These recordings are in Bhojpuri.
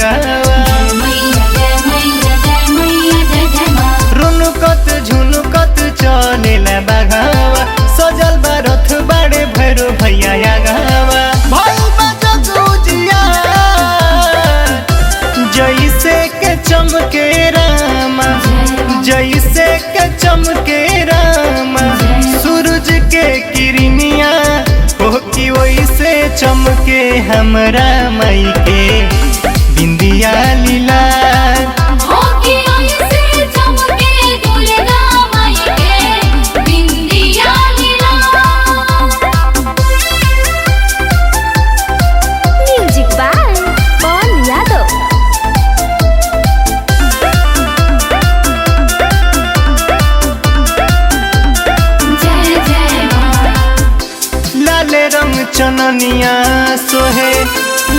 आगावा। रुनुकत झुनुकत चलेला बाघावा, सजल बा रथ बाड़े भैरो भैया आगावा। भइल बा जग उजियार, जैसे के चमके रामा, जैसे के चमके रामा। सूरज के किरनिया हो कि वैसे चमके हमरा माई के बिंदिया लीला। चननिया सोहे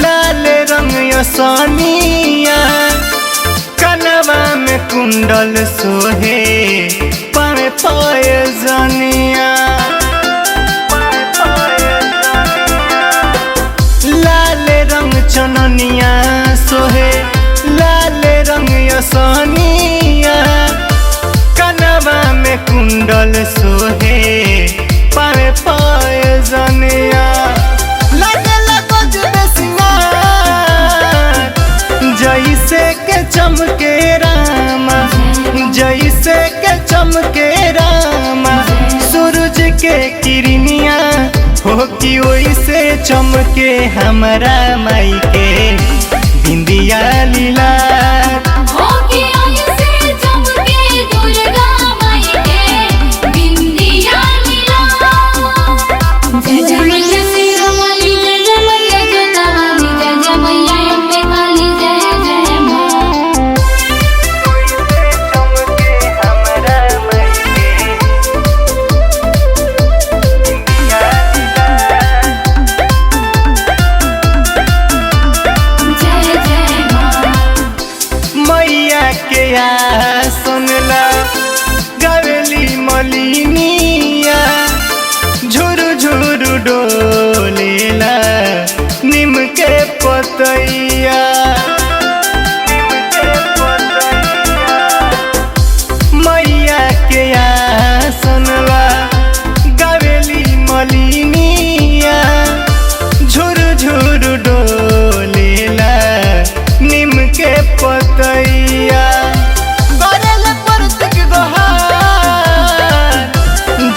लाल रंग यसनिया, कनवा में कुंडल सोहे पाए पाए जनिया। लाल रंग चननिया सोहे लाल रंग यसनिया, कनवा में कुंडल सोहे पाए पाए जनिया। जैसे के चमके रामा, जैसे के चमके रामा। सूरज के किरनिया हो कि वैसे चमके हमरा माई के बिंदिया लीला। सुनला गवेली मलिनिया, झुरु झुरु डोलेला निम के पतैया। मैया के सुनला गवेली मलिनिया, झुरु झुरु डोलेला निम के पतैया।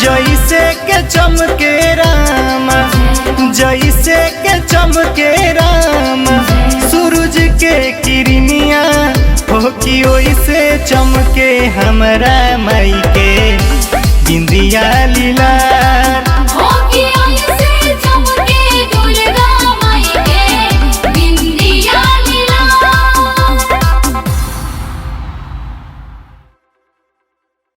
जैसे के चमके रामा, जैसे के चमके रामा। सूरज के किरनिया हो कि वैसे चमके हमरा माई